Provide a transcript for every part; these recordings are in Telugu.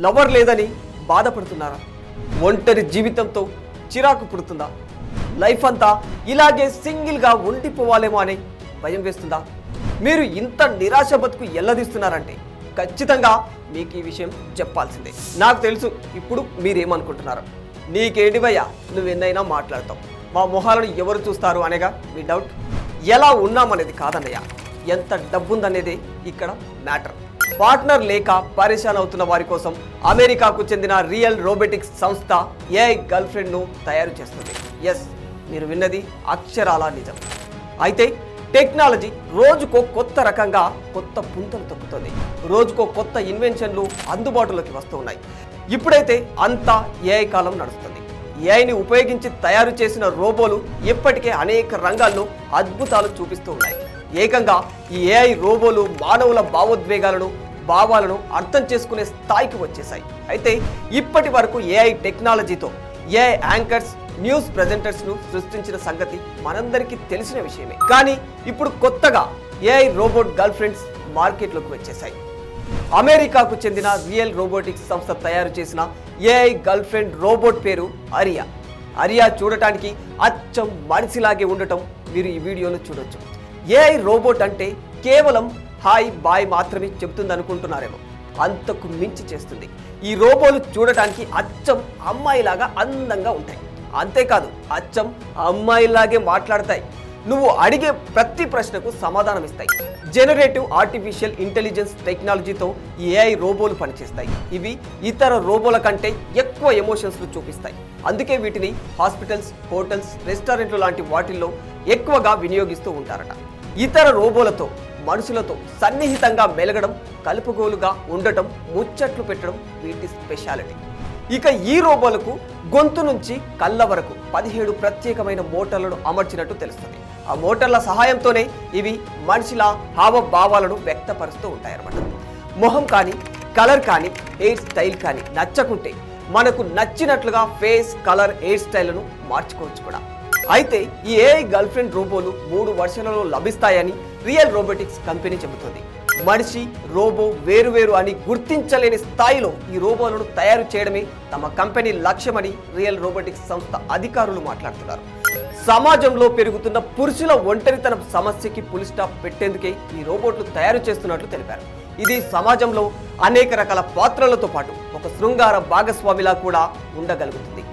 లవర్ లేదని బాధపడుతున్నారా? ఒంటరి జీవితంతో చిరాకు పుడుతుందా? లైఫ్ అంతా ఇలాగే సింగిల్గా ఉండిపోవాలేమో అనే భయం వేస్తుందా? మీరు ఇంత నిరాశ బతుకు ఎల్లదీస్తున్నారంటే ఖచ్చితంగా మీకు ఈ విషయం చెప్పాల్సిందే. నాకు తెలుసు ఇప్పుడు మీరేమనుకుంటున్నారు. నీకేంటి భయ్యా, నువ్వెన్నైనా మాట్లాడతావు, మా మొహాలను ఎవరు చూస్తారు అనేగా మీ డౌట్. ఎలా ఉన్నామనేది కాదన్నయ్య, ఎంత డబ్బుందనేదే ఇక్కడ మ్యాటర్. పార్ట్నర్ లేక పరేషాన్ అవుతున్న వారి కోసం అమెరికాకు చెందిన రియల్ రోబోటిక్స్ సంస్థ ఏఐ గర్ల్ ఫ్రెండ్ను తయారు చేస్తుంది. ఎస్, మీరు విన్నది అక్షరాల నిజం. అయితే టెక్నాలజీ రోజుకో కొత్త రకంగా కొత్త పుంతలు తొక్కుతుంది. రోజుకో కొత్త ఇన్వెన్షన్లు అందుబాటులోకి వస్తూ ఉన్నాయి. ఇప్పుడైతే అంతా ఏఐ కాలం నడుస్తుంది. ఏఐని ఉపయోగించి తయారు చేసిన రోబోలు ఇప్పటికే అనేక రంగాల్లో అద్భుతాలు చూపిస్తూ ఉన్నాయి. ఏకంగా ఈ ఏఐ రోబోలు మానవుల భావోద్వేగాలను, భావాలను అర్థం చేసుకునే స్థాయికి వచ్చేసాయి. అయితే ఇప్పటి వరకు ఏఐ టెక్నాలజీతో ఏఐ యాంకర్స్, న్యూస్ ప్రెజెంటర్స్ను సృష్టించిన సంగతి మనందరికీ తెలిసిన విషయమే. కానీ ఇప్పుడు కొత్తగా ఏఐ రోబోట్ గర్ల్ ఫ్రెండ్స్ మార్కెట్లోకి వచ్చేసాయి. అమెరికాకు చెందిన రియల్ రోబోటిక్స్ సంస్థ తయారు చేసిన ఏఐ గర్ల్ ఫ్రెండ్ రోబోట్ పేరు అరియా. అరియా చూడటానికి అచ్చం మనిషిలాగే ఉండటం మీరు ఈ వీడియోలో చూడొచ్చు. ఏఐ రోబోట్ అంటే కేవలం హాయ్ బాయ్ మాత్రమే చెబుతుంది అనుకుంటున్నారేమో, అంతకు మించి చేస్తుంది. ఈ రోబోలు చూడటానికి అచ్చం అమ్మాయిలాగా అందంగా ఉంటాయి. అంతేకాదు, అచ్చం అమ్మాయిలాగే మాట్లాడతాయి. నువ్వు అడిగే ప్రతి ప్రశ్నకు సమాధానం ఇస్తాయి. జనరేటివ్ ఆర్టిఫిషియల్ ఇంటెలిజెన్స్ టెక్నాలజీతో ఈ ఏఐ రోబోలు పనిచేస్తాయి. ఇవి ఇతర రోబోల కంటే ఎక్కువ ఎమోషన్స్ చూపిస్తాయి. అందుకే వీటిని హాస్పిటల్స్, హోటల్స్, రెస్టారెంట్లు లాంటి వాటిల్లో ఎక్కువగా వినియోగిస్తూ ఉంటారట. ఇతర రోబోలతో మనుషులతో సన్నిహితంగా మెలగడం, కలుపుగోలుగా ఉండటం, ముచ్చట్లు పెట్టడం వీటి స్పెషాలిటీ. ఇక ఈ రోబోలకు గొంతు నుంచి కళ్ళ వరకు 17 ప్రత్యేకమైన మోటార్లను అమర్చినట్టు తెలుస్తుంది. ఆ మోటార్ల సహాయంతోనే ఇవి మనిషిల హావభావాలను వ్యక్తపరుస్తూ ఉంటాయన్నమాట. మొహం కానీ, కలర్ కానీ, హెయిర్ స్టైల్ కానీ నచ్చకుంటే మనకు నచ్చినట్లుగా ఫేస్, కలర్, హెయిర్ స్టైల్ను మార్చుకోవచ్చు కూడా. అయితే ఈ ఏఐ గర్ల్ ఫ్రెండ్ రోబోలు 3 వర్షన్లలో లభిస్తాయని రియల్ రోబోటిక్స్ కంపెనీ చెబుతుంది. మనిషి, రోబో వేరువేరు అని గుర్తించలేని స్థాయిలో ఈ రోబోలను తయారు చేయడమే తమ కంపెనీ లక్ష్యమని రియల్ రోబోటిక్స్ సంస్థ అధికారులు మాట్లాడుతున్నారు. సమాజంలో పెరుగుతున్న పురుషుల ఒంటరితనం సమస్యకి ఫుల్ స్టాప్ పెట్టేందుకే ఈ రోబోట్లు తయారు చేస్తున్నట్లు తెలిపారు. ఇది సమాజంలో అనేక రకాల పాత్రలతో పాటు ఒక శృంగార భాగస్వామిలా కూడా ఉండగలుగుతుంది.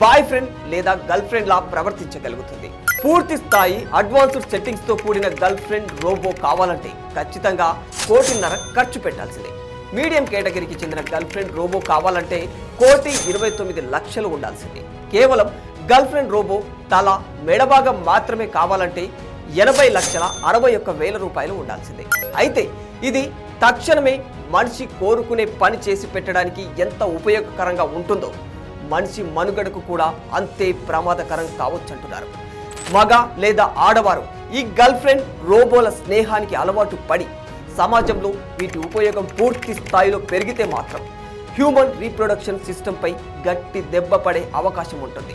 బాయ్ ఫ్రెండ్ లేదా గర్ల్ ఫ్రెండ్ లా ప్రవర్తించగలుగుతుంది. పూర్తి స్థాయి అడ్వాన్స్డ్ సెట్టింగ్స్ తో కూడిన గర్ల్ ఫ్రెండ్ రోబో కావాలంటే ఖచ్చితంగా 1,50,00,000 ఖర్చు పెట్టాల్సిందే. మీడియం కేటగిరీకి చెందిన గర్ల్ ఫ్రెండ్ రోబో కావాలంటే 1,29,00,000 ఉండాల్సిందే. కేవలం గర్ల్ ఫ్రెండ్ రోబో తల, మెడభాగం మాత్రమే కావాలంటే 80,61,000 రూపాయలు ఉండాల్సిందే. అయితే ఇది తక్షణమే మనిషి కోరుకునే పని చేసి పెట్టడానికి ఎంత ఉపయోగకరంగా ఉంటుందో మనిషి మనుగడకు కూడా అంతే ప్రమాదకరం కావచ్చంటున్నారు. మగ లేదా ఆడవారు ఈ గర్ల్ ఫ్రెండ్ రోబోల స్నేహానికి అలవాటు పడి సమాజంలో వీటి ఉపయోగం పూర్తి స్థాయిలో పెరిగితే మాత్రం హ్యూమన్ రీప్రొడక్షన్ సిస్టంపై గట్టి దెబ్బ పడే అవకాశం ఉంటుంది.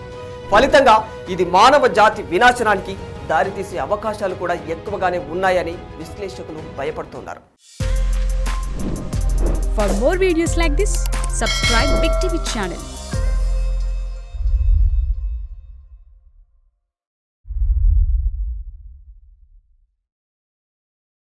ఫలితంగా ఇది మానవ జాతి వినాశనానికి దారితీసే అవకాశాలు కూడా ఎక్కువగానే ఉన్నాయని విశ్లేషకులు భయపడుతున్నారు. For more videos like this, subscribe Big TV channel.